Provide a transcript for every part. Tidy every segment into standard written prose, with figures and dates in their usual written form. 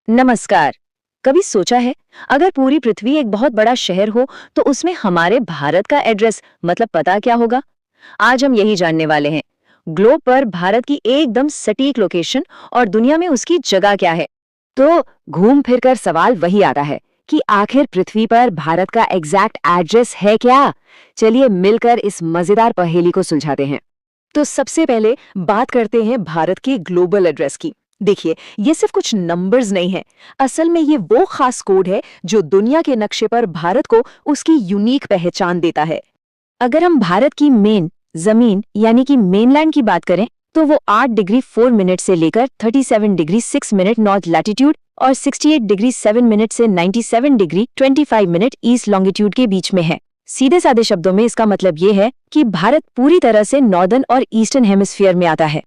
नमस्कार। कभी सोचा है, अगर पूरी पृथ्वी एक बहुत बड़ा शहर हो तो उसमें हमारे भारत का एड्रेस मतलब पता क्या होगा? आज हम यही जानने वाले हैं। ग्लोब पर भारत की एकदम सटीक लोकेशन और दुनिया में उसकी जगह क्या है। तो घूम फिर कर सवाल वही आता है कि आखिर पृथ्वी पर भारत का एग्जैक्ट एड्रेस है क्या। चलिए मिलकर इस मजेदार पहेली को सुलझाते हैं। तो सबसे पहले बात करते हैं भारत के ग्लोबल एड्रेस की। देखिए, ये सिर्फ कुछ नंबर्स नहीं है, असल में ये वो खास कोड है जो दुनिया के नक्शे पर भारत को उसकी यूनिक पहचान देता है। अगर हम भारत की मेन जमीन यानी कि मेनलैंड की बात करें तो वो 8 डिग्री 4 मिनट से लेकर 37 डिग्री 6 मिनट नॉर्थ लैटिट्यूड और 68 डिग्री 7 मिनट से 97 डिग्री 25 मिनट ईस्ट लॉन्गिट्यूड के बीच में है। सीधे साधे शब्दों में इसका मतलब ये है कि भारत पूरी तरह से नॉर्दर्न और ईस्टर्न हेमिस्फीयर में आता है।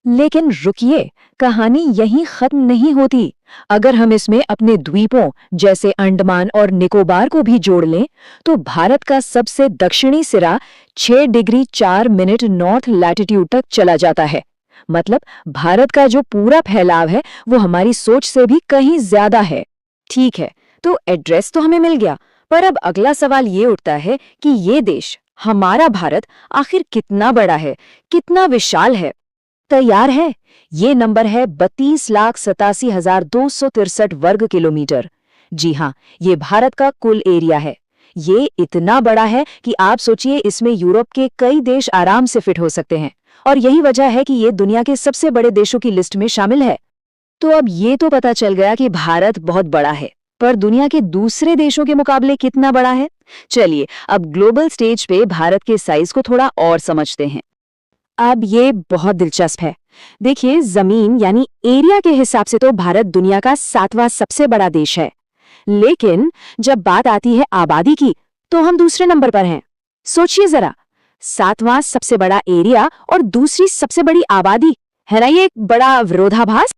लेकिन रुकिए, कहानी यहीं खत्म नहीं होती। अगर हम इसमें अपने द्वीपों जैसे अंडमान और निकोबार को भी जोड़ लें तो भारत का सबसे दक्षिणी सिरा 6 डिग्री 4 मिनट नॉर्थ लैटिट्यूड तक चला जाता है। मतलब भारत का जो पूरा फैलाव है वो हमारी सोच से भी कहीं ज्यादा है। ठीक है, तो एड्रेस तो हमें मिल गया, पर अब अगला सवाल ये उठता है कि ये देश, हमारा भारत, आखिर कितना बड़ा है, कितना विशाल है। तैयार है? ये नंबर है 32,87,263 वर्ग किलोमीटर। जी हाँ, ये भारत का कुल एरिया है। ये इतना बड़ा है कि आप सोचिए इसमें यूरोप के कई देश आराम से फिट हो सकते हैं। और यही वजह है कि ये दुनिया के सबसे बड़े देशों की लिस्ट में शामिल है। तो अब ये तो पता चल गया कि भारत बहुत बड़ा है, पर दुनिया के दूसरे देशों के मुकाबले कितना बड़ा है? चलिए अब ग्लोबल स्टेज पे भारत के साइज को थोड़ा और समझते हैं। अब ये बहुत दिलचस्प है। देखिए, जमीन यानी एरिया के हिसाब से तो भारत दुनिया का 7वां सबसे बड़ा देश है, लेकिन जब बात आती है आबादी की तो हम दूसरे नंबर पर हैं। सोचिए जरा, 7वां सबसे बड़ा एरिया और दूसरी सबसे बड़ी आबादी, है ना ये एक बड़ा विरोधाभास?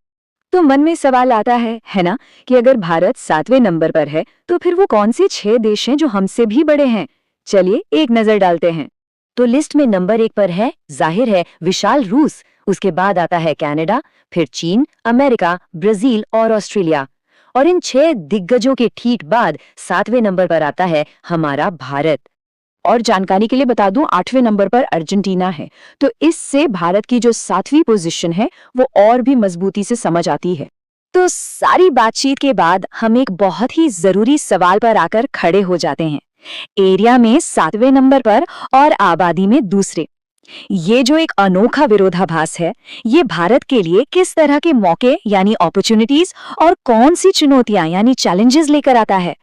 तो मन में सवाल आता है ना, कि अगर भारत 7वें नंबर पर है तो फिर वो कौन से 6 देश हैं जो हमसे भी बड़े हैं? चलिए एक नजर डालते हैं। तो लिस्ट में नंबर 1 पर है, जाहिर है, विशाल रूस। उसके बाद आता है कनाडा, फिर चीन, अमेरिका, ब्राजील और ऑस्ट्रेलिया। और इन 6 दिग्गजों के ठीक बाद 7वें नंबर पर आता है हमारा भारत। और जानकारी के लिए बता दूं, 8वें नंबर पर अर्जेंटीना है। तो इससे भारत की जो 7वीं पोजीशन है वो और भी मजबूती से समझ आती है। तो सारी बातचीत के बाद हम एक बहुत ही जरूरी सवाल पर आकर खड़े हो जाते हैं। एरिया में 7वें नंबर पर और आबादी में दूसरे, ये जो एक अनोखा विरोधाभास है, ये भारत के लिए किस तरह के मौके यानी अपॉर्चुनिटीज और कौन सी चुनौतियां यानी चैलेंजेस लेकर आता है?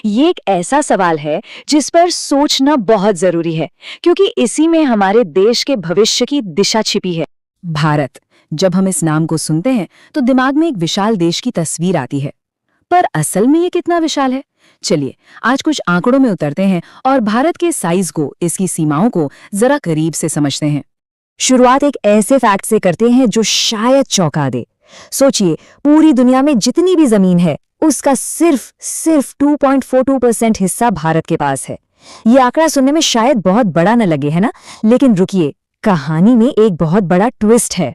ये एक ऐसा सवाल है जिस पर सोचना बहुत जरूरी है, क्योंकि इसी में हमारे देश के भविष्य की दिशा छिपी है। भारत, जब हम इस नाम को सुनते हैं तो दिमाग में एक विशाल देश की तस्वीर आती है, पर असल में ये कितना विशाल है? चलिए आज कुछ आंकड़ों में उतरते हैं और भारत के साइज को, इसकी सीमाओं को जरा करीब से समझते हैं। शुरुआत एक ऐसे फैक्ट से करते हैं जो शायद चौंका दे। सोचिए, पूरी दुनिया में जितनी भी जमीन है उसका सिर्फ 2.42% हिस्सा भारत के पास है। ये आंकड़ा सुनने में शायद बहुत बड़ा न लगे, है ना? लेकिन रुकिए, कहानी में एक बहुत बड़ा ट्विस्ट है।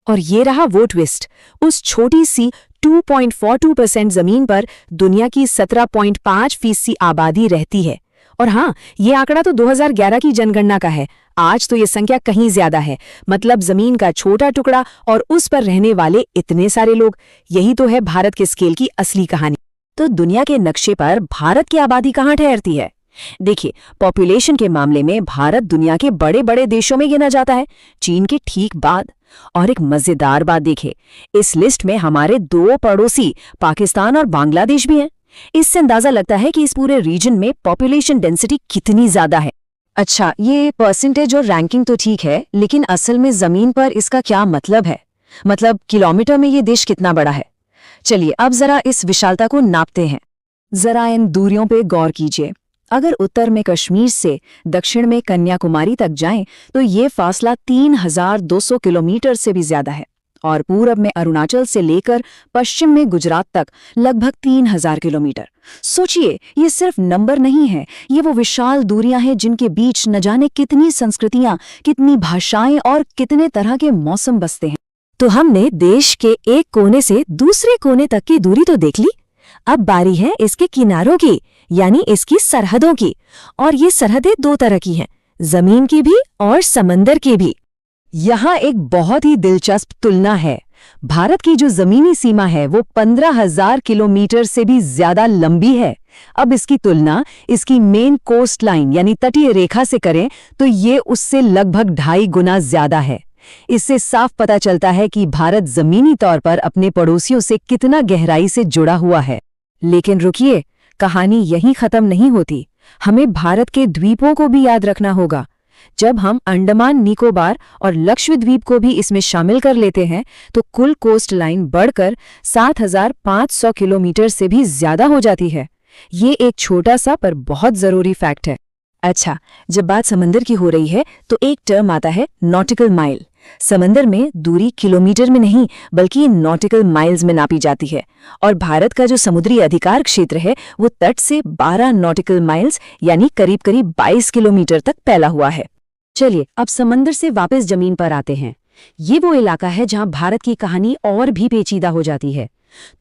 और ये रहा वो ट्विस्ट। उस छोटी सी 2.42% जमीन पर दुनिया की 17.5% आबादी रहती है। और हाँ, ये आंकड़ा तो 2011 की जनगणना का है। आज तो ये संख्या कहीं ज्यादा है। मतलब जमीन का छोटा टुकड़ा और उस पर रहने वाले इतने सारे लोग। यही तो है भारत के स्केल की असली कहानी। तो दुनिया के नक्शे पर भारत की आबादी कहाँ ठहरती है? देखिए, पॉपुलेशन के मामले में भारत दुनिया के बड़े बड़े देशों में गिना जाता है, चीन के ठीक बाद। और एक मजेदार बात देखिए, इस लिस्ट में हमारे 2 पड़ोसी पाकिस्तान और बांग्लादेश भी हैं। इससे अंदाजा लगता है कि इस पूरे रीजन में पॉपुलेशन डेंसिटी कितनी ज्यादा है। अच्छा, ये परसेंटेज और रैंकिंग तो ठीक है, लेकिन असल में जमीन पर इसका क्या मतलब है? मतलब किलोमीटर में ये देश कितना बड़ा है? चलिए अब जरा इस विशालता को नापते हैं। जरा इन दूरियों पे गौर कीजिए। अगर उत्तर में कश्मीर से दक्षिण में कन्याकुमारी तक जाएं तो ये फासला 3,200 किलोमीटर से भी ज्यादा है। और पूरब में अरुणाचल से लेकर पश्चिम में गुजरात तक लगभग 3,000 किलोमीटर। सोचिए, ये सिर्फ नंबर नहीं है, ये वो विशाल दूरियां हैं जिनके बीच न जाने कितनी संस्कृतियां, कितनी भाषाएं और कितने तरह के मौसम बसते हैं। तो हमने देश के एक कोने से दूसरे कोने तक की दूरी तो देख ली। अब बारी है इसके किनारों की, यानी इसकी सरहदों की। और ये सरहदें दो तरह की हैं, जमीन की भी और समंदर की भी। यहाँ एक बहुत ही दिलचस्प तुलना है। भारत की जो जमीनी सीमा है वो 15,000 किलोमीटर से भी ज्यादा लंबी है। अब इसकी तुलना इसकी मेन कोस्ट लाइन यानी तटीय रेखा से करें तो ये उससे लगभग 2.5 गुना ज्यादा है। इससे साफ पता चलता है कि भारत जमीनी तौर पर अपने पड़ोसियों से कितना गहराई से जुड़ा हुआ है। लेकिन रुकिए, कहानी यहीं खत्म नहीं होती। हमें भारत के द्वीपों को भी याद रखना होगा। जब हम अंडमान निकोबार और लक्षद्वीप को भी इसमें शामिल कर लेते हैं तो कुल कोस्ट लाइन बढ़कर 7,500 किलोमीटर से भी ज्यादा हो जाती है। ये एक छोटा सा पर बहुत जरूरी फैक्ट है। अच्छा, जब बात समंदर की हो रही है तो एक टर्म आता है नॉटिकल माइल। समंदर में दूरी किलोमीटर में नहीं बल्कि नॉटिकल माइल्स में नापी जाती है, और भारत का जो समुद्री अधिकार क्षेत्र है वो तट से 12 नॉटिकल माइल्स यानी करीब करीब 22 किलोमीटर तक फैला हुआ है। चलिए अब समंदर से वापस जमीन पर आते हैं। ये वो इलाका है जहां भारत की कहानी और भी पेचीदा हो जाती है।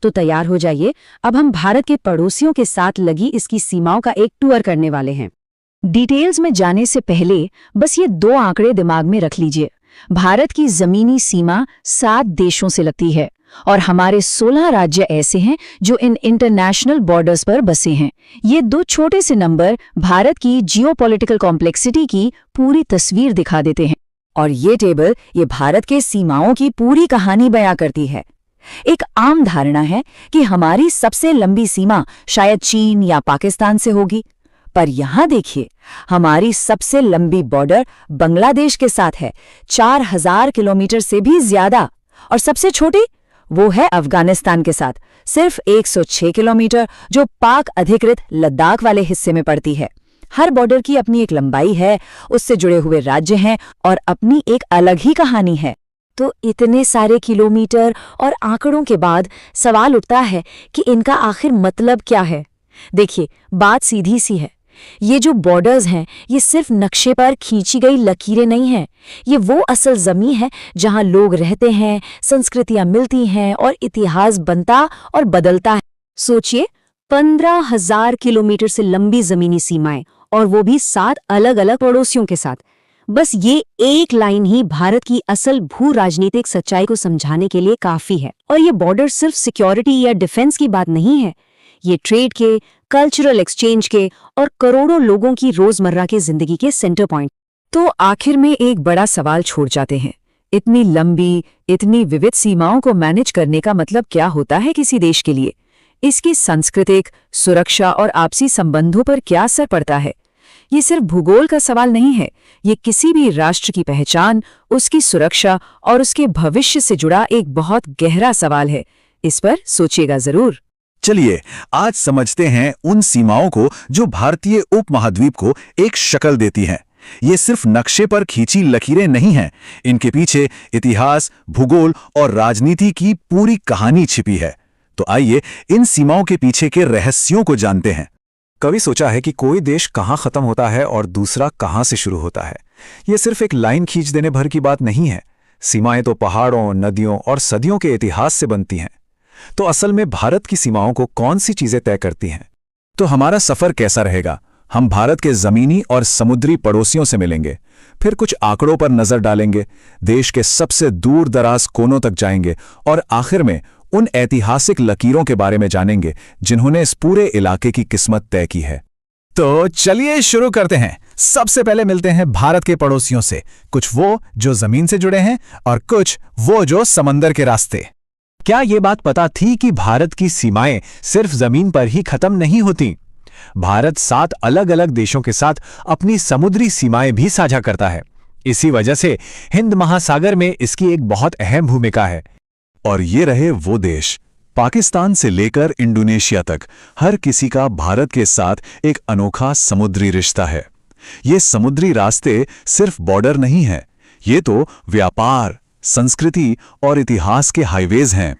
तो तैयार हो जाइए, अब हम भारत के पड़ोसियों के साथ लगी इसकी सीमाओं का एक टूर करने वाले हैं। डिटेल्स में जाने से पहले बस ये 2 आंकड़े दिमाग में रख लीजिए। भारत की जमीनी सीमा 7 देशों से लगती है और हमारे 16 राज्य ऐसे हैं जो इन इंटरनेशनल बॉर्डर्स पर बसे हैं। ये 2 छोटे से नंबर भारत की जियोपॉलिटिकल कॉम्प्लेक्सिटी की पूरी तस्वीर दिखा देते हैं। और ये टेबल ये भारत के सीमाओं की पूरी कहानी बयां करती है। एक आम धारणा है कि हमारी सबसे लंबी सीमा शायद चीन या पाकिस्तान से होगी, पर यहां देखिए, हमारी सबसे लंबी बॉर्डर बांग्लादेश के साथ है, 4,000 किलोमीटर से भी ज्यादा। और सबसे छोटी वो है अफगानिस्तान के साथ, सिर्फ 106 किलोमीटर, जो पाक अधिकृत लद्दाख वाले हिस्से में पड़ती है। हर बॉर्डर की अपनी एक लंबाई है, उससे जुड़े हुए राज्य हैं और अपनी एक अलग ही कहानी है। तो इतने सारे किलोमीटर और आंकड़ों के बाद सवाल उठता है कि इनका आखिर मतलब क्या है। देखिए, बात सीधी सी है। ये जो बॉर्डर्स हैं ये सिर्फ नक्शे पर खींची गई लकीरें नहीं हैं। ये वो असल ज़मीन है जहां लोग रहते हैं, संस्कृतियां मिलती हैं और इतिहास बनता और बदलता है। सोचिए, 15,000 किलोमीटर से लंबी ज़मीनी सीमाएं, और वो भी 7 अलग अलग पड़ोसियों के साथ। बस ये एक लाइन ही भारत की असल भू राजनीतिक सच्चाई को समझाने के लिए काफ़ी है। और ये बॉर्डर सिर्फ सिक्योरिटी या डिफेंस की बात नहीं है, ये ट्रेड के, कल्चरल एक्सचेंज के और करोड़ों लोगों की रोजमर्रा की जिंदगी के सेंटर पॉइंट। तो आखिर में एक बड़ा सवाल छोड़ जाते हैं, इतनी लंबी, इतनी विविध सीमाओं को मैनेज करने का मतलब क्या होता है किसी देश के लिए? इसकी सांस्कृतिक, सुरक्षा और आपसी संबंधों पर क्या असर पड़ता है? ये सिर्फ भूगोल का सवाल नहीं है, ये किसी भी राष्ट्र की पहचान, उसकी सुरक्षा और उसके भविष्य से जुड़ा एक बहुत गहरा सवाल है। इस पर सोचिएगा जरूर। चलिए आज समझते हैं उन सीमाओं को जो भारतीय उपमहाद्वीप को एक शक्ल देती हैं। ये सिर्फ नक्शे पर खींची लकीरें नहीं हैं, इनके पीछे इतिहास, भूगोल और राजनीति की पूरी कहानी छिपी है। तो आइए इन सीमाओं के पीछे के रहस्यों को जानते हैं। कभी सोचा है कि कोई देश कहाँ खत्म होता है और दूसरा कहाँ से शुरू होता है? ये सिर्फ एक लाइन खींच देने भर की बात नहीं है। सीमाएं तो पहाड़ों, नदियों और सदियों के इतिहास से बनती हैं। तो असल में भारत की सीमाओं को कौन सी चीजें तय करती हैं? तो हमारा सफर कैसा रहेगा? हम भारत के जमीनी और समुद्री पड़ोसियों से मिलेंगे, फिर कुछ आंकड़ों पर नजर डालेंगे, देश के सबसे दूर दराज कोनों तक जाएंगे और आखिर में उन ऐतिहासिक लकीरों के बारे में जानेंगे जिन्होंने इस पूरे इलाके की किस्मत तय की है। तो चलिए शुरू करते हैं। सबसे पहले मिलते हैं भारत के पड़ोसियों से, कुछ वो जो जमीन से जुड़े हैं और कुछ वो जो समंदर के रास्ते। क्या ये बात पता थी कि भारत की सीमाएं सिर्फ जमीन पर ही खत्म नहीं होती? भारत 7 अलग अलग देशों के साथ अपनी समुद्री सीमाएं भी साझा करता है। इसी वजह से हिंद महासागर में इसकी एक बहुत अहम भूमिका है। और ये रहे वो देश, पाकिस्तान से लेकर इंडोनेशिया तक, हर किसी का भारत के साथ एक अनोखा समुद्री रिश्ता है। ये समुद्री रास्ते सिर्फ बॉर्डर नहीं है, ये तो व्यापार, संस्कृति और इतिहास के हाईवेज हैं।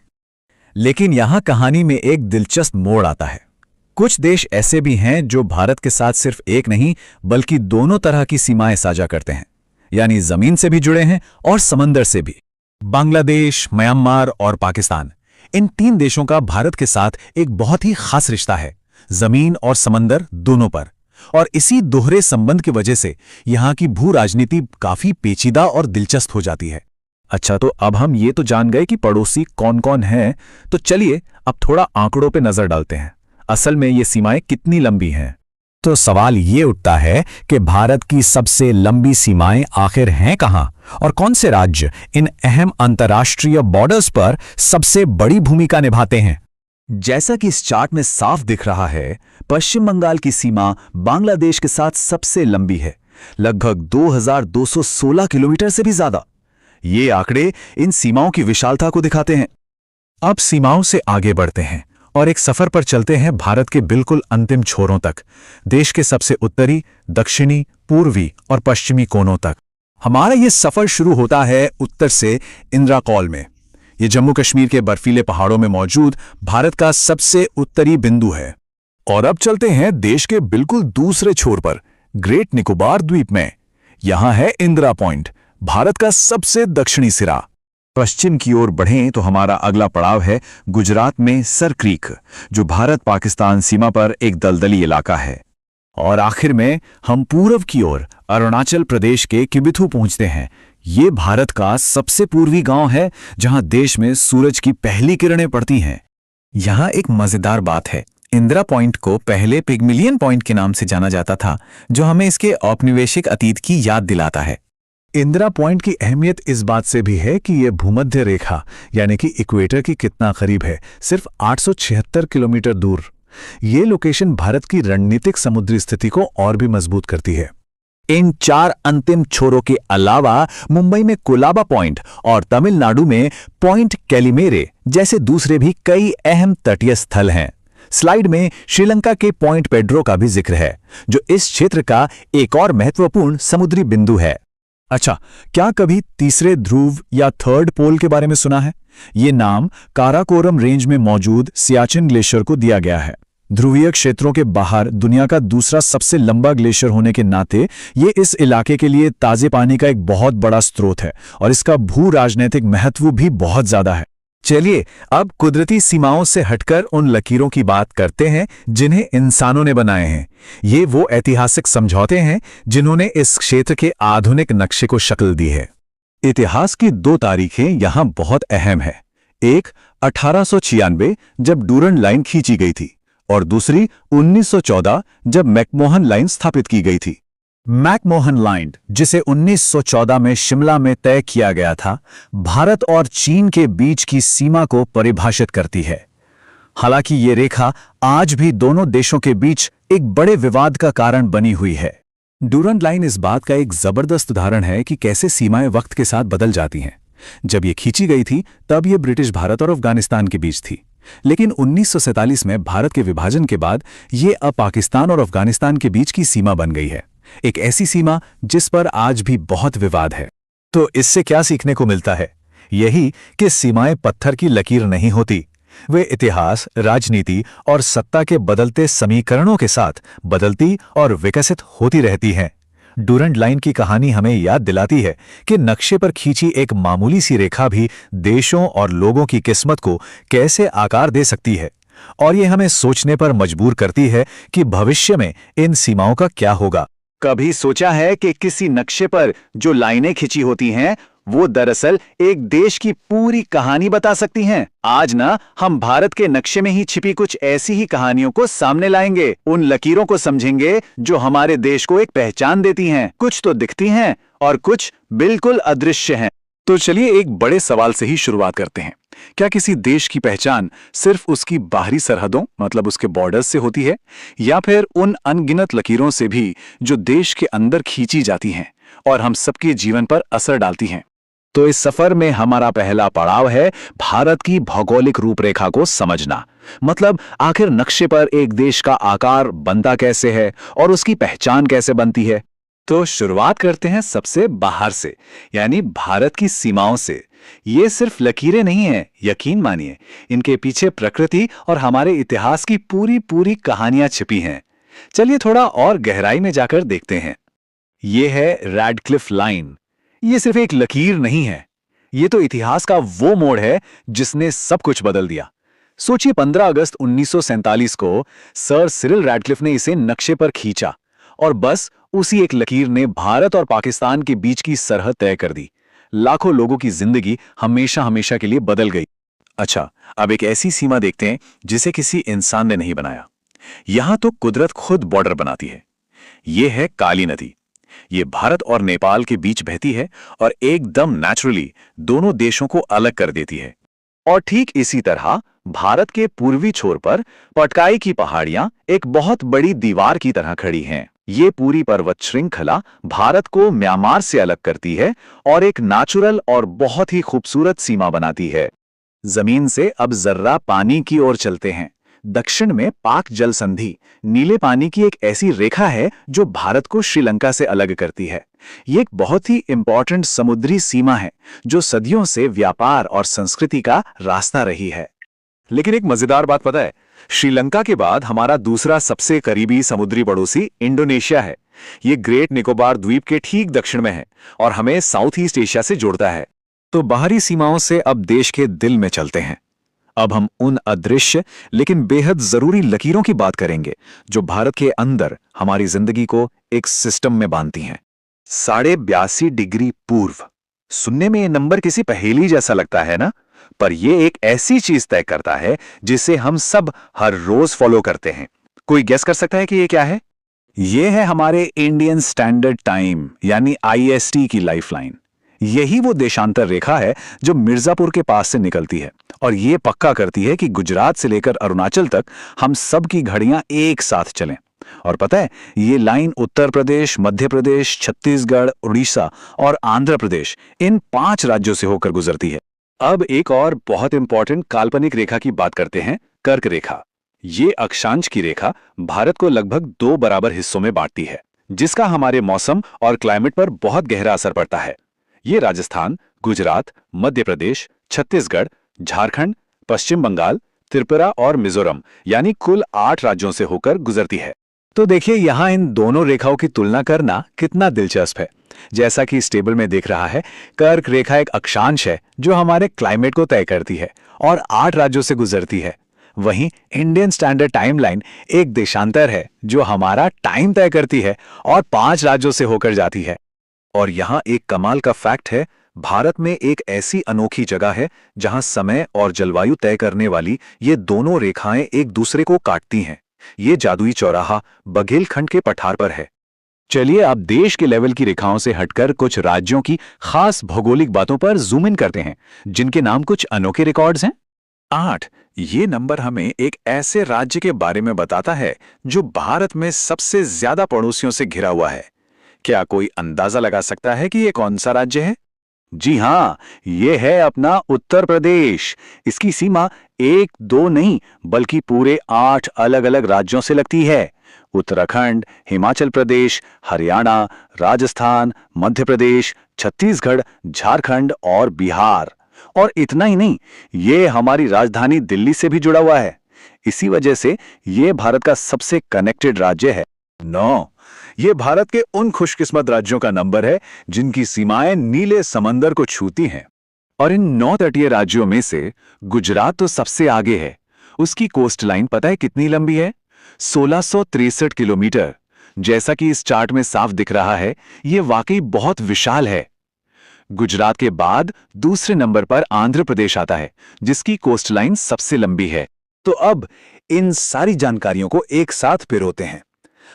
लेकिन यहां कहानी में एक दिलचस्प मोड़ आता है। कुछ देश ऐसे भी हैं जो भारत के साथ सिर्फ एक नहीं बल्कि दोनों तरह की सीमाएं साझा करते हैं, यानी जमीन से भी जुड़े हैं और समंदर से भी। बांग्लादेश, म्यांमार और पाकिस्तान, इन 3 देशों का भारत के साथ एक बहुत ही खास रिश्ता है, जमीन और समंदर दोनों पर। और इसी दोहरे संबंध की वजह से यहाँ की भू राजनीति काफी पेचीदा और दिलचस्प हो जाती है। अच्छा, तो अब हम ये तो जान गए कि पड़ोसी कौन कौन हैं, तो चलिए अब थोड़ा आंकड़ों पे नजर डालते हैं। असल में ये सीमाएं कितनी लंबी हैं? तो सवाल ये उठता है कि भारत की सबसे लंबी सीमाएं आखिर हैं कहां, और कौन से राज्य इन अहम अंतर्राष्ट्रीय बॉर्डर्स पर सबसे बड़ी भूमिका निभाते हैं। जैसा कि इस चार्ट में साफ दिख रहा है, पश्चिम बंगाल की सीमा बांग्लादेश के साथ सबसे लंबी है, लगभग 2216 किलोमीटर से भी ज्यादा। ये आंकड़े इन सीमाओं की विशालता को दिखाते हैं। अब सीमाओं से आगे बढ़ते हैं और एक सफर पर चलते हैं भारत के बिल्कुल अंतिम छोरों तक, देश के सबसे उत्तरी, दक्षिणी, पूर्वी और पश्चिमी कोनों तक। हमारा ये सफर शुरू होता है उत्तर से इंदिरा कॉल में। ये जम्मू कश्मीर के बर्फीले पहाड़ों में मौजूद भारत का सबसे उत्तरी बिंदु है। और अब चलते हैं देश के बिल्कुल दूसरे छोर पर, ग्रेट निकोबार द्वीप में। यहां है इंदिरा पॉइंट, भारत का सबसे दक्षिणी सिरा। पश्चिम की ओर बढ़ें तो हमारा अगला पड़ाव है गुजरात में सर क्रीक, जो भारत पाकिस्तान सीमा पर एक दलदली इलाका है। और आखिर में हम पूर्व की ओर अरुणाचल प्रदेश के किबिथु पहुंचते हैं। ये भारत का सबसे पूर्वी गांव है, जहां देश में सूरज की पहली किरणें पड़ती हैं। यहाँ एक मजेदार बात है, इंदिरा पॉइंट को पहले पिग्मिलियन पॉइंट के नाम से जाना जाता था, जो हमें इसके औपनिवेशिक अतीत की याद दिलाता है। इंदिरा पॉइंट की अहमियत इस बात से भी है कि यह भूमध्य रेखा यानी कि इक्वेटर की कितना करीब है, सिर्फ 876 किलोमीटर दूर। ये लोकेशन भारत की रणनीतिक समुद्री स्थिति को और भी मजबूत करती है। इन 4 अंतिम छोरों के अलावा मुंबई में कोलाबा पॉइंट और तमिलनाडु में पॉइंट कैलिमेरे जैसे दूसरे भी कई अहम तटीय स्थल हैं। स्लाइड में श्रीलंका के पॉइंट पेड्रो का भी जिक्र है, जो इस क्षेत्र का एक और महत्वपूर्ण समुद्री बिंदु है। अच्छा, क्या कभी तीसरे ध्रुव या थर्ड पोल के बारे में सुना है? ये नाम काराकोरम रेंज में मौजूद सियाचिन ग्लेशियर को दिया गया है। ध्रुवीय क्षेत्रों के बाहर दुनिया का दूसरा सबसे लंबा ग्लेशियर होने के नाते ये इस इलाके के लिए ताजे पानी का एक बहुत बड़ा स्रोत है और इसका भू राजनीतिक महत्व भी बहुत ज्यादा है। चलिए अब कुदरती सीमाओं से हटकर उन लकीरों की बात करते हैं जिन्हें इंसानों ने बनाए हैं। ये वो ऐतिहासिक समझौते हैं जिन्होंने इस क्षेत्र के आधुनिक नक्शे को शक्ल दी है। इतिहास की 2 तारीखें यहां बहुत अहम है। एक 1896 जब डूरंड लाइन खींची गई थी और दूसरी 1914 जब मैकमोहन लाइन स्थापित की गई थी। मैकमोहन लाइन, जिसे 1914 में शिमला में तय किया गया था, भारत और चीन के बीच की सीमा को परिभाषित करती है। हालांकि ये रेखा आज भी दोनों देशों के बीच एक बड़े विवाद का कारण बनी हुई है। डूरंड लाइन इस बात का एक जबरदस्त उदाहरण है कि कैसे सीमाएं वक्त के साथ बदल जाती हैं। जब ये खींची गई थी तब ये ब्रिटिश भारत और अफगानिस्तान के बीच थी, लेकिन 1947 में भारत के विभाजन के बाद ये अब पाकिस्तान और अफगानिस्तान के बीच की सीमा बन गई है, एक ऐसी सीमा जिस पर आज भी बहुत विवाद है। तो इससे क्या सीखने को मिलता है? यही कि सीमाएं पत्थर की लकीर नहीं होती, वे इतिहास, राजनीति और सत्ता के बदलते समीकरणों के साथ बदलती और विकसित होती रहती हैं। डूरंड लाइन की कहानी हमें याद दिलाती है कि नक्शे पर खींची एक मामूली सी रेखा भी देशों और लोगों की किस्मत को कैसे आकार दे सकती है, और ये हमें सोचने पर मजबूर करती है कि भविष्य में इन सीमाओं का क्या होगा। कभी सोचा है कि किसी नक्शे पर जो लाइनें खिंची होती हैं वो दरअसल एक देश की पूरी कहानी बता सकती हैं? आज ना हम भारत के नक्शे में ही छिपी कुछ ऐसी ही कहानियों को सामने लाएंगे, उन लकीरों को समझेंगे जो हमारे देश को एक पहचान देती हैं। कुछ तो दिखती हैं और कुछ बिल्कुल अदृश्य हैं। तो चलिए एक बड़े सवाल से ही शुरुआत करते हैं। क्या किसी देश की पहचान सिर्फ उसकी बाहरी सरहदों मतलब उसके बॉर्डर्स से होती है, या फिर उन अनगिनत लकीरों से भी जो देश के अंदर खींची जाती हैं और हम सबके जीवन पर असर डालती हैं? तो इस सफर में हमारा पहला पड़ाव है भारत की भौगोलिक रूपरेखा को समझना। मतलब आखिर नक्शे पर एक देश का आकार बनता कैसे है और उसकी पहचान कैसे बनती है। तो शुरुआत करते हैं सबसे बाहर से, यानी भारत की सीमाओं से। ये सिर्फ लकीरें नहीं हैं, यकीन मानिए, इनके पीछे प्रकृति और हमारे इतिहास की पूरी कहानियां छिपी हैं। चलिए थोड़ा और गहराई में जाकर देखते हैं। ये है रैडक्लिफ लाइन। ये सिर्फ एक लकीर नहीं है, ये तो इतिहास का वो मोड़ है जिसने सब कुछ बदल दिया। सोचिए 15 अगस्त 1947 को सर सिरिल रैडक्लिफ ने इसे नक्शे पर खींचा और बस उसी एक लकीर ने भारत और पाकिस्तान के बीच की सरहद तय कर दी। लाखों लोगों की जिंदगी हमेशा हमेशा के लिए बदल गई। अच्छा, अब एक ऐसी सीमा देखते हैं जिसे किसी इंसान ने नहीं बनाया। यहां तो कुदरत खुद बॉर्डर बनाती है। ये है काली नदी। ये भारत और नेपाल के बीच बहती है और एकदम नेचुरली दोनों देशों को अलग कर देती है। और ठीक इसी तरह भारत के पूर्वी छोर पर पटकाई की पहाड़ियां एक बहुत बड़ी दीवार की तरह खड़ी हैं। ये पूरी पर्वत श्रृंखला भारत को म्यांमार से अलग करती है और एक नेचुरल और बहुत ही खूबसूरत सीमा बनाती है। जमीन से अब जर्रा पानी की ओर चलते हैं। दक्षिण में पाक जल संधि नीले पानी की एक ऐसी रेखा है जो भारत को श्रीलंका से अलग करती है। ये एक बहुत ही इंपॉर्टेंट समुद्री सीमा है जो सदियों से व्यापार और संस्कृति का रास्ता रही है। लेकिन एक मजेदार बात पता है, श्रीलंका के बाद हमारा दूसरा सबसे करीबी समुद्री पड़ोसी इंडोनेशिया है। ये ग्रेट निकोबार द्वीप के ठीक दक्षिण में है और हमें साउथ ईस्ट एशिया से जोड़ता है। तो बाहरी सीमाओं से अब देश के दिल में चलते हैं। अब हम उन अदृश्य लेकिन बेहद जरूरी लकीरों की बात करेंगे जो भारत के अंदर हमारी जिंदगी को एक सिस्टम में बांधती हैं। 82.5 डिग्री पूर्व। सुनने में ये नंबर किसी पहेली जैसा लगता है ना, पर ये एक ऐसी चीज तय करता है जिसे हम सब हर रोज फॉलो करते हैं। कोई गेस कर सकता है कि ये क्या है? ये है हमारे इंडियन स्टैंडर्ड टाइम यानी IST की लाइफलाइन। यही वो देशांतर रेखा है जो मिर्जापुर के पास से निकलती है और ये पक्का करती है कि गुजरात से लेकर अरुणाचल तक हम सब की घड़ियां एक साथ चलें। और पता है, ये लाइन उत्तर प्रदेश, मध्य प्रदेश, छत्तीसगढ़, उड़ीसा और आंध्र प्रदेश इन 5 राज्यों से होकर गुजरती है। अब एक और बहुत इंपॉर्टेंट काल्पनिक रेखा की बात करते हैं, कर्क रेखा। ये अक्षांश की रेखा भारत को लगभग 2 बराबर हिस्सों में बांटती है, जिसका हमारे मौसम और क्लाइमेट पर बहुत गहरा असर पड़ता है। ये राजस्थान, गुजरात, मध्य प्रदेश, छत्तीसगढ़, झारखंड, पश्चिम बंगाल, त्रिपुरा और मिजोरम यानी कुल 8 राज्यों से होकर गुजरती है। तो देखिए, यहां इन दोनों रेखाओं की तुलना करना कितना दिलचस्प है। जैसा कि इस टेबल में देख रहा है, कर्क रेखा एक अक्षांश है जो हमारे क्लाइमेट को तय करती है और 8 राज्यों से गुजरती है। वहीं इंडियन स्टैंडर्ड टाइमलाइन एक देशांतर है जो हमारा टाइम तय करती है और 5 राज्यों से होकर जाती है। और यहां एक कमाल का फैक्ट है, भारत में एक ऐसी अनोखी जगह है जहां समय और जलवायु तय करने वाली ये दोनों रेखाएं एक दूसरे को काटती हैं। ये जादुई चौराहा बघेलखंड के पठार पर है। चलिए अब देश के लेवल की रेखाओं से हटकर कुछ राज्यों की खास भौगोलिक बातों पर जूम इन करते हैं जिनके नाम कुछ अनोखे रिकॉर्ड्स हैं। 8 ये नंबर हमें एक ऐसे राज्य के बारे में बताता है जो भारत में सबसे ज्यादा पड़ोसियों से घिरा हुआ है। क्या कोई अंदाजा लगा सकता है कि ये कौन सा राज्य है? जी हां, ये है अपना उत्तर प्रदेश। इसकी सीमा 1-2 नहीं बल्कि पूरे 8 अलग अलग राज्यों से लगती है। उत्तराखंड, हिमाचल प्रदेश, हरियाणा, राजस्थान, मध्य प्रदेश, छत्तीसगढ़, झारखंड और बिहार। और इतना ही नहीं, ये हमारी राजधानी दिल्ली से भी जुड़ा हुआ है। इसी वजह से ये भारत का सबसे कनेक्टेड राज्य है। 9 ये भारत के उन खुशकिस्मत राज्यों का नंबर है जिनकी सीमाएं नीले समंदर को छूती हैं। और इन 9 तटीय राज्यों में से गुजरात तो सबसे आगे है। उसकी कोस्ट लाइन पता है कितनी लंबी है? 1663 किलोमीटर। जैसा कि इस चार्ट में साफ दिख रहा है, ये वाकई बहुत विशाल है। गुजरात के बाद दूसरे नंबर पर आंध्र प्रदेश आता है जिसकी कोस्ट लाइन सबसे लंबी है। तो अब इन सारी जानकारियों को एक साथ पिरोते हैं।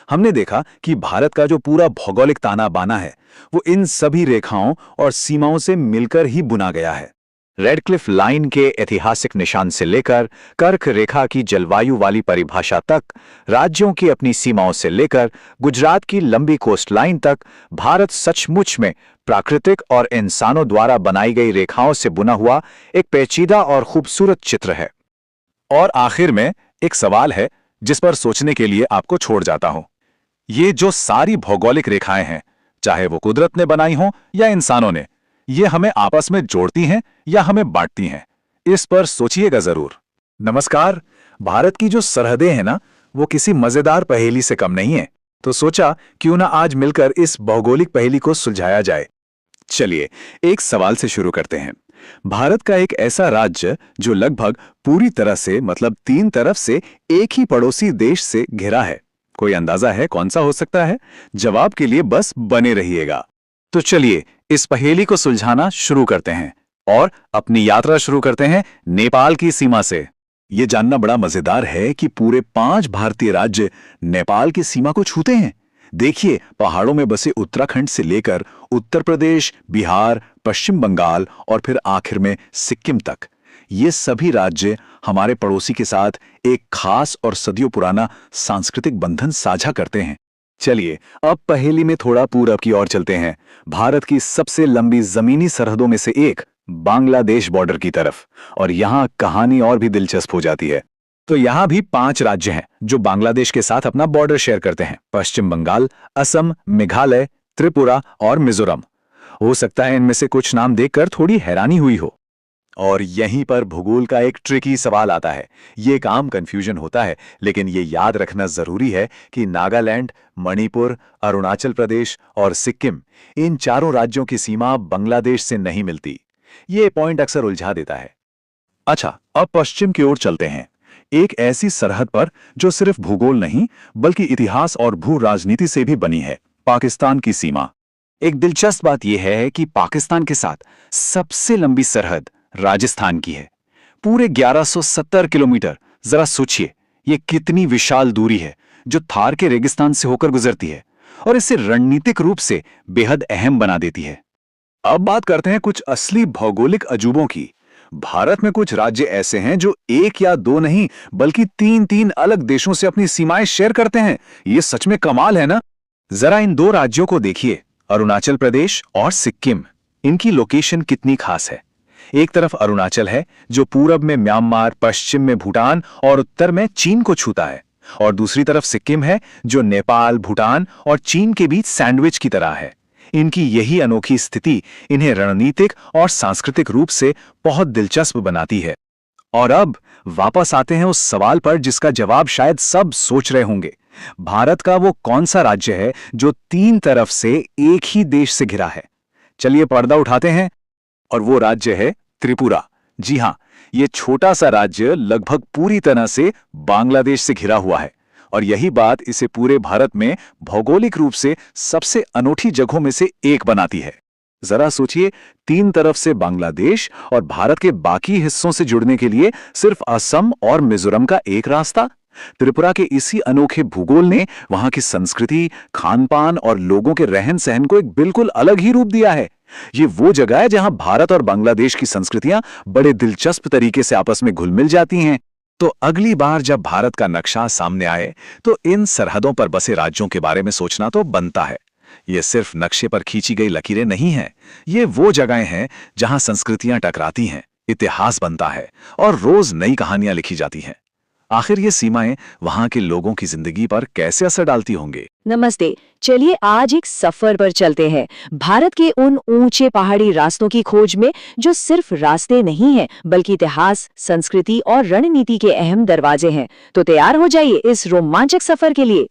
हमने देखा कि भारत का जो पूरा भौगोलिक ताना बाना है वो इन सभी रेखाओं और सीमाओं से मिलकर ही बुना गया है। रेडक्लिफ लाइन के ऐतिहासिक निशान से लेकर कर्क रेखा की जलवायु वाली परिभाषा तक, राज्यों की अपनी सीमाओं से लेकर गुजरात की लंबी कोस्ट लाइन तक, भारत सचमुच में प्राकृतिक और इंसानों द्वारा बनाई गई रेखाओं से बुना हुआ एक पेचीदा और खूबसूरत चित्र है। और आखिर में एक सवाल है जिस पर सोचने के लिए आपको छोड़ जाता हूं। ये जो सारी भौगोलिक रेखाएं हैं, चाहे वो कुदरत ने बनाई हों या इंसानों ने, ये हमें आपस में जोड़ती हैं या हमें बांटती हैं? इस पर सोचिएगा जरूर। नमस्कार। भारत की जो सरहदें हैं ना, वो किसी मजेदार पहेली से कम नहीं है। तो सोचा क्यों ना आज मिलकर इस भौगोलिक पहेली को सुलझाया जाए। चलिए एक सवाल से शुरू करते हैं। भारत का एक ऐसा राज्य जो लगभग पूरी तरह से मतलब 3 तरफ से एक ही पड़ोसी देश से घिरा है। कोई अंदाजा है कौन सा हो सकता है? जवाब के लिए बस बने रहिएगा। तो चलिए इस पहेली को सुलझाना शुरू करते हैं और अपनी यात्रा शुरू करते हैं नेपाल की सीमा से। ये जानना बड़ा मजेदार है कि पूरे 5 भारतीय राज्य नेपाल की सीमा को छूते हैं। देखिए, पहाड़ों में बसे उत्तराखंड से लेकर उत्तर प्रदेश, बिहार, पश्चिम बंगाल और फिर आखिर में सिक्किम तक, ये सभी राज्य हमारे पड़ोसी के साथ एक खास और सदियों पुराना सांस्कृतिक बंधन साझा करते हैं। चलिए अब पहेली में थोड़ा पूरब की ओर चलते हैं, भारत की सबसे लंबी जमीनी सरहदों में से एक बांग्लादेश बॉर्डर की तरफ। और यहां कहानी और भी दिलचस्प हो जाती है। तो यहां भी 5 राज्य हैं जो बांग्लादेश के साथ अपना बॉर्डर शेयर करते हैं। पश्चिम बंगाल, असम, मेघालय, त्रिपुरा और मिजोरम। हो सकता है इनमें से कुछ नाम देखकर थोड़ी हैरानी हुई हो। और यहीं पर भूगोल का एक ट्रिकी सवाल आता है। ये एक आम कंफ्यूजन होता है, लेकिन ये याद रखना जरूरी है कि नागालैंड, मणिपुर, अरुणाचल प्रदेश और सिक्किम, इन चारों राज्यों की सीमा बांग्लादेश से नहीं मिलती। ये पॉइंट अक्सर उलझा देता है। अच्छा, अब पश्चिम की ओर चलते हैं, एक ऐसी सरहद पर जो सिर्फ भूगोल नहीं बल्कि इतिहास और भू राजनीति से भी बनी है, पाकिस्तान की सीमा। एक दिलचस्प बात यह है कि पाकिस्तान के साथ सबसे लंबी सरहद राजस्थान की है, पूरे 1170 किलोमीटर। जरा सोचिए, ये कितनी विशाल दूरी है जो थार के रेगिस्तान से होकर गुजरती है और इसे रणनीतिक रूप से बेहद अहम बना देती है। अब बात करते हैं कुछ असली भौगोलिक अजूबों की। भारत में कुछ राज्य ऐसे हैं जो 1 या 2 नहीं बल्कि 3 अलग देशों से अपनी सीमाएं शेयर करते हैं। ये सच में कमाल है ना? जरा इन 2 राज्यों को देखिए, अरुणाचल प्रदेश और सिक्किम। इनकी लोकेशन कितनी खास है। एक तरफ अरुणाचल है जो पूरब में म्यांमार, पश्चिम में भूटान और उत्तर में चीन को छूता है, और दूसरी तरफ सिक्किम है जो नेपाल, भूटान और चीन के बीच सैंडविच की तरह है। इनकी यही अनोखी स्थिति इन्हें रणनीतिक और सांस्कृतिक रूप से बहुत दिलचस्प बनाती है। और अब वापस आते हैं उस सवाल पर जिसका जवाब शायद सब सोच रहे होंगे। भारत का वो कौन सा राज्य है जो 3 तरफ से एक ही देश से घिरा है? चलिए पर्दा उठाते हैं, और वो राज्य है त्रिपुरा। जी हां, ये छोटा सा राज्य लगभग पूरी तरह से बांग्लादेश से घिरा हुआ है, और यही बात इसे पूरे भारत में भौगोलिक रूप से सबसे अनोखी जगहों में से एक बनाती है। जरा सोचिए, 3 तरफ से बांग्लादेश और भारत के बाकी हिस्सों से जुड़ने के लिए सिर्फ असम और मिजोरम का एक रास्ता। त्रिपुरा के इसी अनोखे भूगोल ने वहां की संस्कृति, खान-पान और लोगों के रहन-सहन को एक बिल्कुल अलग ही रूप दिया है। ये वो जगह है जहां भारत और बांग्लादेश की संस्कृतियां बड़े दिलचस्प तरीके से आपस में घुल मिल जाती हैं। तो अगली बार जब भारत का नक्शा सामने आए तो इन सरहदों पर बसे राज्यों के बारे में सोचना तो बनता है। ये सिर्फ नक्शे पर खींची गई लकीरें नहीं हैं, ये वो जगहें हैं जहां संस्कृतियां टकराती हैं, इतिहास बनता है और रोज नई कहानियां लिखी जाती हैं। आखिर ये सीमाएं वहां के लोगों की जिंदगी पर कैसे असर डालती होंगी? नमस्ते, चलिए आज एक सफर पर चलते हैं, भारत के उन ऊंचे पहाड़ी रास्तों की खोज में जो सिर्फ रास्ते नहीं हैं बल्कि इतिहास, संस्कृति और रणनीति के अहम दरवाजे हैं। तो तैयार हो जाइए इस रोमांचक सफर के लिए।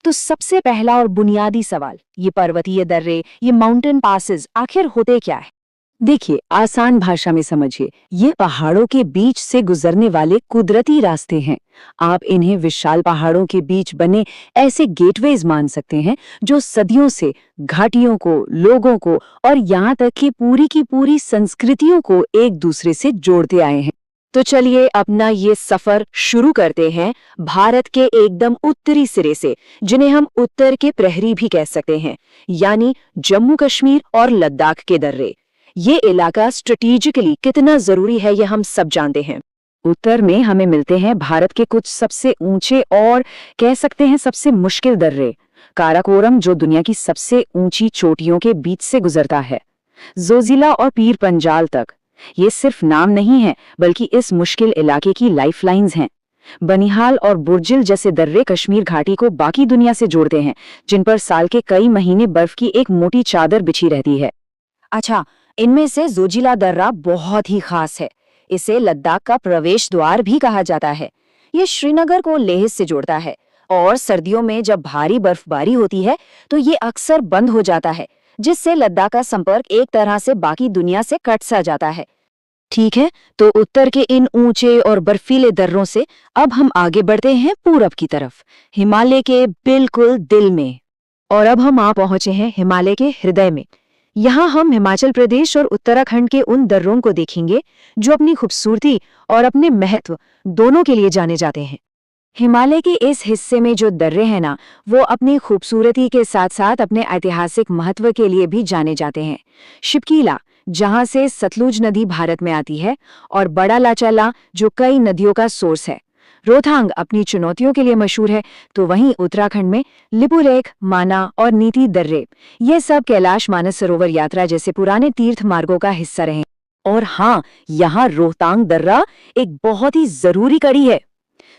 तो सबसे पहला और बुनियादी सवाल, ये पर्वतीय दर्रे, ये माउंटेन पासेस आखिर होते क्या है? देखिए, आसान भाषा में समझिए, ये पहाड़ों के बीच से गुजरने वाले कुदरती रास्ते हैं। आप इन्हें विशाल पहाड़ों के बीच बने ऐसे गेटवेज मान सकते हैं जो सदियों से घाटियों को, लोगों को और यहाँ तक कि पूरी की पूरी संस्कृतियों को एक दूसरे से जोड़ते आए हैं। तो चलिए अपना ये सफर शुरू करते हैं भारत के एकदम उत्तरी सिरे से, जिन्हें हम उत्तर के प्रहरी भी कह सकते हैं, यानी जम्मू कश्मीर और लद्दाख के दर्रे। ये इलाका स्ट्रेटेजिकली कितना जरूरी है ये हम सब जानते हैं। उत्तर में हमें मिलते हैं भारत के कुछ सबसे ऊंचे और कह सकते हैं सबसे मुश्किल दर्रे। काराकोरम जो दुनिया की सबसे ऊंची चोटियों के बीच से गुजरता है, जोजिला और पीर पंजाल तक। ये सिर्फ नाम नहीं है बल्कि इस मुश्किल इलाके की लाइफलाइंस हैं। बनिहाल और बुर्जिल जैसे दर्रे कश्मीर घाटी को बाकी दुनिया से जोड़ते हैं, जिन पर साल के कई महीने बर्फ की एक मोटी चादर बिछी रहती है। अच्छा, इनमें से जोजिला दर्रा बहुत ही खास है। इसे लद्दाख का प्रवेश द्वार भी कहा जाता है। ये श्रीनगर को लेह से जोड़ता है और सर्दियों में जब भारी बर्फबारी होती है तो ये अक्सर बंद हो जाता है, जिससे लद्दाख का संपर्क एक तरह से बाकी दुनिया से कट सा जाता है। ठीक है, तो उत्तर के इन ऊंचे और बर्फीले दर्रों से अब हम आगे बढ़ते हैं पूरब की तरफ, हिमालय के बिल्कुल दिल में। और अब हम आ पहुंचे हैं हिमालय के हृदय में। यहाँ हम हिमाचल प्रदेश और उत्तराखंड के उन दर्रों को देखेंगे जो अपनी खूबसूरती और अपने महत्व दोनों के लिए जाने जाते हैं। हिमालय के इस हिस्से में जो दर्रे हैं ना, वो अपनी खूबसूरती के साथ साथ अपने ऐतिहासिक महत्व के लिए भी जाने जाते हैं। शिपकीला, जहां से सतलुज नदी भारत में आती है, और बड़ा लाचाला, जो कई नदियों का सोर्स है। रोहतांग अपनी चुनौतियों के लिए मशहूर है, तो वहीं उत्तराखंड में लिपुलेख, माना और नीति दर्रे, ये सब कैलाश मानस सरोवर यात्रा जैसे पुराने तीर्थ मार्गों का हिस्सा रहे। और हाँ, यहाँ रोहतांग दर्रा एक बहुत ही जरूरी कड़ी है।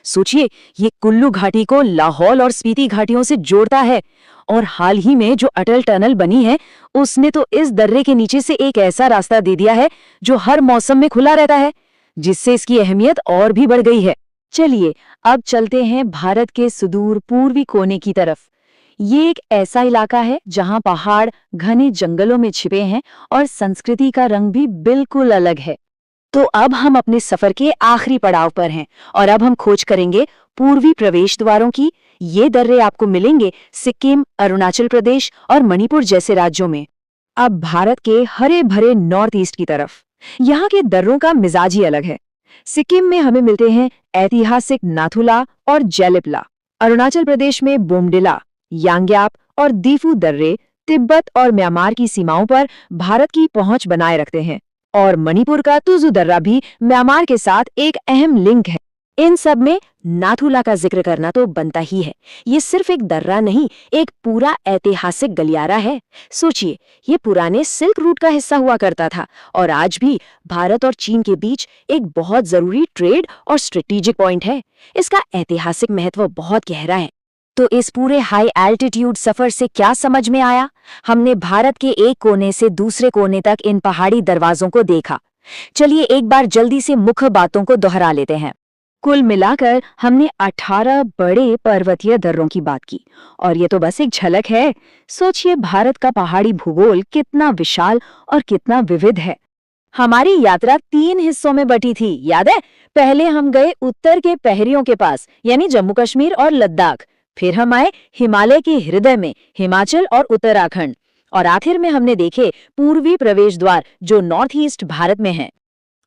सोचिए, ये कुल्लू घाटी को लाहौल और स्पीति घाटियों से जोड़ता है, और हाल ही में जो अटल टनल बनी है, उसने तो इस दर्रे के नीचे से एक ऐसा रास्ता दे दिया है जो हर मौसम में खुला रहता है, जिससे इसकी अहमियत और भी बढ़ गई है। चलिए, अब चलते हैं भारत के सुदूर पूर्वी कोने की तरफ। ये एक ऐसा इलाका है जहां पहाड़ घने जंगलों में छिपे हैं और संस्कृति का रंग भी बिल्कुल अलग है। तो अब हम अपने सफर के आखिरी पड़ाव पर हैं, और अब हम खोज करेंगे पूर्वी प्रवेश द्वारों की। ये दर्रे आपको मिलेंगे सिक्किम, अरुणाचल प्रदेश और मणिपुर जैसे राज्यों में। अब भारत के हरे भरे नॉर्थ ईस्ट की तरफ। यहाँ के दर्रों का मिजाज ही अलग है। सिक्किम में हमें मिलते हैं ऐतिहासिक नाथुला और जेलिपला। अरुणाचल प्रदेश में बोमडिला, यांग्याप और दीफू दर्रे तिब्बत और म्यांमार की सीमाओं पर भारत की पहुंच बनाए रखते हैं। और मणिपुर का तुजु दर्रा भी म्यांमार के साथ एक अहम लिंक है। इन सब में नाथुला का जिक्र करना तो बनता ही है। ये सिर्फ एक दर्रा नहीं, एक पूरा ऐतिहासिक गलियारा है। सोचिए, ये पुराने सिल्क रूट का हिस्सा हुआ करता था, और आज भी भारत और चीन के बीच एक बहुत जरूरी ट्रेड और स्ट्रेटेजिक पॉइंट है। इसका ऐतिहासिक महत्व बहुत गहरा है। तो इस पूरे हाई एल्टीट्यूड सफर से क्या समझ में आया? हमने भारत के एक कोने से दूसरे कोने तक इन पहाड़ी दरवाजों को देखा। चलिए एक बार जल्दी से मुख्य बातों को दोहरा लेते हैं। कुल मिलाकर हमने 18 बड़े पर्वतीय दर्रों की बात की, और ये तो बस एक झलक है। सोचिए, भारत का पहाड़ी भूगोल कितना विशाल और कितना विविध है। हमारी यात्रा 3 हिस्सों में बटी थी, याद है? पहले हम गए उत्तर के पहाड़ियों के पास, यानी जम्मू कश्मीर और लद्दाख। फिर हम आए हिमालय के हृदय में, हिमाचल और उत्तराखंड। और आखिर में हमने देखे पूर्वी प्रवेश द्वार जो नॉर्थ ईस्ट भारत में है।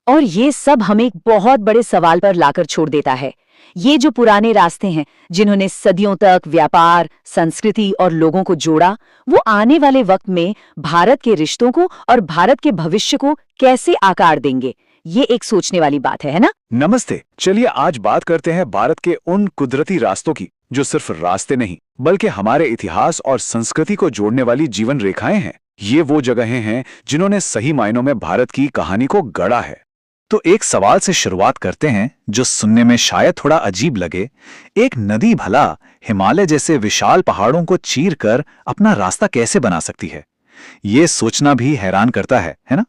और ये सब हमें एक बहुत बड़े सवाल पर लाकर छोड़ देता है। ये जो पुराने रास्ते हैं जिन्होंने सदियों तक व्यापार, संस्कृति और लोगों को जोड़ा, वो आने वाले वक्त में भारत के रिश्तों को और भारत के भविष्य को कैसे आकार देंगे? ये एक सोचने वाली बात है ना? नमस्ते। चलिए आज बात करते हैं भारत के उन कुदरती रास्तों की जो सिर्फ रास्ते नहीं बल्कि हमारे इतिहास और संस्कृति को जोड़ने वाली जीवन रेखाएं हैं। ये वो जगहें हैं जिन्होंने सही मायनों में भारत की कहानी को गढ़ा है। तो एक सवाल से शुरुआत करते हैं जो सुनने में शायद थोड़ा अजीब लगे। एक नदी भला हिमालय जैसे विशाल पहाड़ों को चीरकर अपना रास्ता कैसे बना सकती है? ये सोचना भी हैरान करता है ना?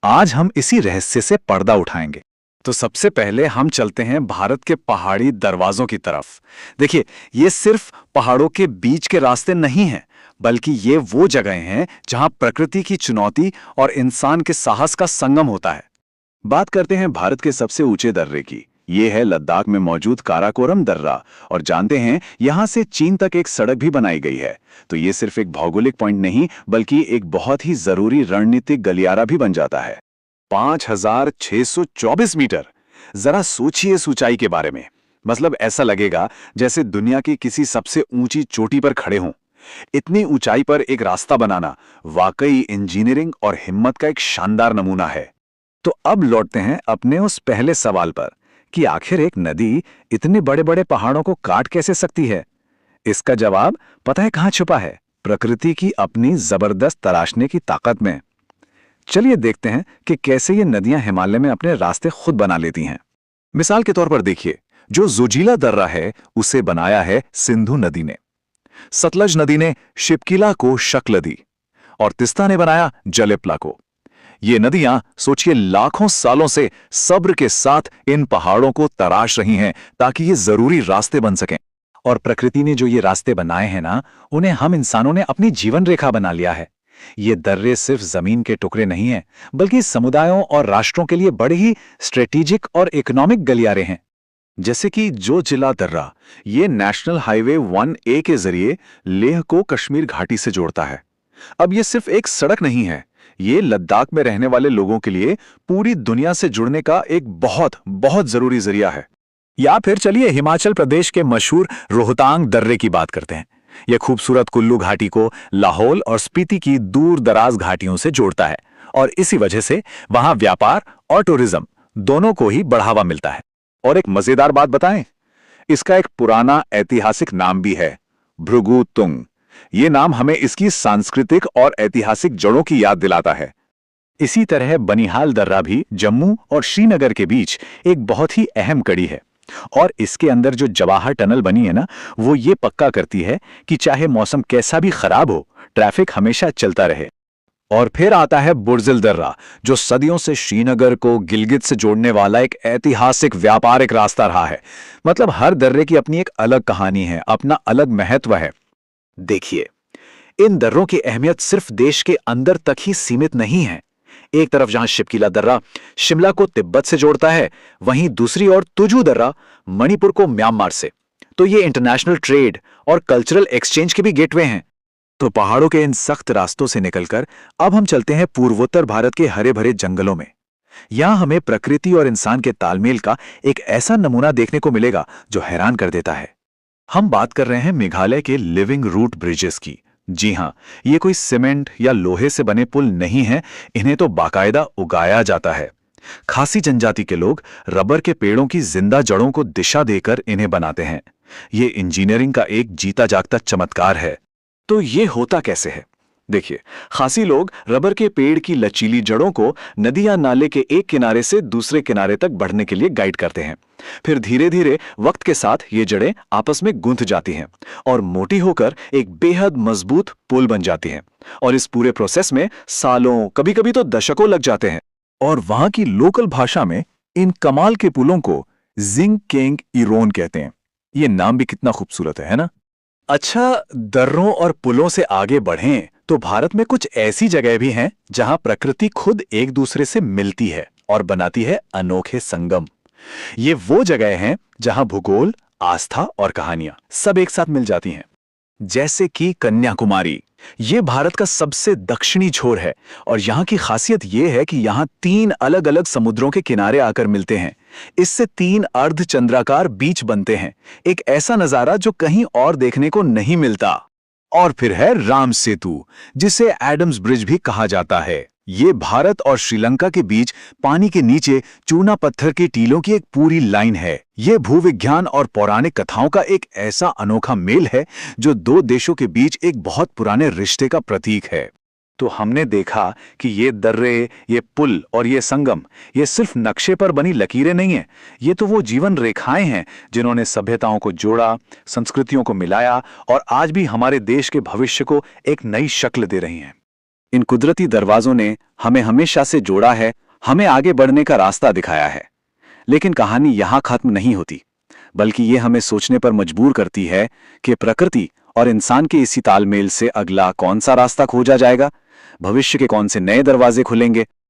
आज हम इसी रहस्य से पर्दा उठाएंगे। तो सबसे पहले हम चलते हैं भारत के पहाड़ी दरवाजों की तरफ। देखिए, ये सिर्फ पहाड़ों के बीच के रास्ते नहीं हैं, बल्कि ये वो जगहें हैं जहां प्रकृति की चुनौती और इंसान के साहस का संगम होता है। बात करते हैं भारत के सबसे ऊंचे दर्रे की। ये है लद्दाख में मौजूद काराकोरम दर्रा, और जानते हैं यहां से चीन तक एक सड़क भी बनाई गई है। तो ये सिर्फ एक भौगोलिक पॉइंट नहीं बल्कि एक बहुत ही जरूरी रणनीतिक गलियारा भी बन जाता है। 5624 मीटर। जरा सोचिए इस ऊंचाई के बारे में। मतलब ऐसा लगेगा जैसे दुनिया की किसी सबसे ऊंची चोटी पर खड़े हों। इतनी ऊंचाई पर एक रास्ता बनाना वाकई इंजीनियरिंग और हिम्मत का एक शानदार नमूना है। तो अब लौटते हैं अपने उस पहले सवाल पर कि आखिर एक नदी इतने बड़े बड़े पहाड़ों को काट कैसे सकती है? इसका जवाब पता है कहां छुपा है? प्रकृति की अपनी जबरदस्त तराशने की ताकत में। चलिए देखते हैं कि कैसे ये नदियां हिमालय में अपने रास्ते खुद बना लेती हैं। मिसाल के तौर पर देखिए, जो जोजिला दर्रा है उसे बनाया है सिंधु नदी ने, सतलज नदी ने शिपकीला को शकल दी, और तिस्ता ने बनाया जलिपला को। ये नदियां सोचिए लाखों सालों से सब्र के साथ इन पहाड़ों को तराश रही हैं ताकि ये जरूरी रास्ते बन सकें। और प्रकृति ने जो ये रास्ते बनाए हैं ना, उन्हें हम इंसानों ने अपनी जीवन रेखा बना लिया है। ये दर्रे सिर्फ जमीन के टुकड़े नहीं हैं, बल्कि समुदायों और राष्ट्रों के लिए बड़े ही स्ट्रेटेजिक और इकोनॉमिक गलियारे हैं। जैसे कि जो जिला दर्रा, ये नेशनल हाईवे 1A के जरिए लेह को कश्मीर घाटी से जोड़ता है। अब ये सिर्फ एक सड़क नहीं है, ये लद्दाख में रहने वाले लोगों के लिए पूरी दुनिया से जुड़ने का एक बहुत बहुत जरूरी जरिया है। या फिर चलिए हिमाचल प्रदेश के मशहूर रोहतांग दर्रे की बात करते हैं। यह खूबसूरत कुल्लू घाटी को लाहौल और स्पीति की दूर दराज घाटियों से जोड़ता है और इसी वजह से वहां व्यापार और टूरिज्म दोनों को ही बढ़ावा मिलता है। और एक मजेदार बात बताएं, इसका एक पुराना ऐतिहासिक नाम भी है, भृगु तुंग। ये नाम हमें इसकी सांस्कृतिक और ऐतिहासिक जड़ों की याद दिलाता है। इसी तरह बनिहाल दर्रा भी जम्मू और श्रीनगर के बीच एक बहुत ही अहम कड़ी है और इसके अंदर जो जवाहर टनल बनी है ना, वो ये पक्का करती है कि चाहे मौसम कैसा भी खराब हो, ट्रैफिक हमेशा चलता रहे। और फिर आता है बुर्जिल दर्रा, जो सदियों से श्रीनगर को गिलगित से जोड़ने वाला एक ऐतिहासिक व्यापारिक रास्ता रहा है। मतलब हर दर्रे की अपनी एक अलग कहानी है, अपना अलग महत्व है। देखिए, इन दर्रों की अहमियत सिर्फ देश के अंदर तक ही सीमित नहीं है। एक तरफ जहां शिपकीला दर्रा शिमला को तिब्बत से जोड़ता है, वहीं दूसरी ओर तुजू दर्रा मणिपुर को म्यांमार से। तो ये इंटरनेशनल ट्रेड और कल्चरल एक्सचेंज के भी गेटवे हैं। तो पहाड़ों के इन सख्त रास्तों से निकलकर अब हम चलते हैं पूर्वोत्तर भारत के हरे भरे जंगलों में। यहां हमें प्रकृति और इंसान के तालमेल का एक ऐसा नमूना देखने को मिलेगा जो हैरान कर देता है। हम बात कर रहे हैं मेघालय के लिविंग रूट ब्रिजेस की। जी हां, ये कोई सीमेंट या लोहे से बने पुल नहीं है, इन्हें तो बाकायदा उगाया जाता है। खासी जनजाति के लोग रबर के पेड़ों की जिंदा जड़ों को दिशा देकर इन्हें बनाते हैं। ये इंजीनियरिंग का एक जीता जागता चमत्कार है। तो ये होता कैसे है? देखिए, खासी लोग रबर के पेड़ की लचीली जड़ों को नदी या नाले के एक किनारे से दूसरे किनारे तक बढ़ने के लिए गाइड करते हैं। फिर धीरे धीरे वक्त के साथ ये जड़ें आपस में गूंथ जाती हैं और मोटी होकर एक बेहद मजबूत पुल बन जाती हैं। और इस पूरे प्रोसेस में सालों, कभी कभी तो दशकों लग जाते हैं। और वहां की लोकल भाषा में इन कमाल के पुलों को जिंग केंग इरोन कहते हैं। ये नाम भी कितना खूबसूरत है ना? अच्छा, दर्रों और पुलों से आगे बढ़ें तो भारत में कुछ ऐसी जगह भी हैं जहां प्रकृति खुद एक दूसरे से मिलती है और बनाती है अनोखे संगम। ये वो जगह हैं जहां भूगोल, आस्था और कहानियां सब एक साथ मिल जाती हैं। जैसे कि कन्याकुमारी, ये भारत का सबसे दक्षिणी छोर है और यहाँ की खासियत ये है कि यहाँ 3 अलग अलग समुद्रों के किनारे आकर मिलते हैं। इससे 3 अर्धचंद्राकार बीच बनते हैं, एक ऐसा नजारा जो कहीं और देखने को नहीं मिलता। और फिर है राम सेतु, जिसे एडम्स ब्रिज भी कहा जाता है। ये भारत और श्रीलंका के बीच पानी के नीचे चूना पत्थर के टीलों की एक पूरी लाइन है। ये भूविज्ञान और पौराणिक कथाओं का एक ऐसा अनोखा मेल है जो 2 देशों के बीच एक बहुत पुराने रिश्ते का प्रतीक है। तो हमने देखा कि ये दर्रे, ये पुल और ये संगम, ये सिर्फ नक्शे पर बनी लकीरें नहीं हैं। ये तो वो जीवन रेखाएं हैं जिन्होंने सभ्यताओं को जोड़ा, संस्कृतियों को मिलाया और आज भी हमारे देश के भविष्य को एक नई शक्ल दे रही हैं। इन कुदरती दरवाजों ने हमें हमेशा से जोड़ा है, हमें आगे बढ़ने का रास्ता दिखाया है। लेकिन कहानी यहां खत्म नहीं होती, बल्कि ये हमें सोचने पर मजबूर करती है कि प्रकृति और इंसान के इसी तालमेल से अगला कौन सा रास्ता खोजा जाएगा, भविष्य के कौन से नए दरवाजे खुलेंगे।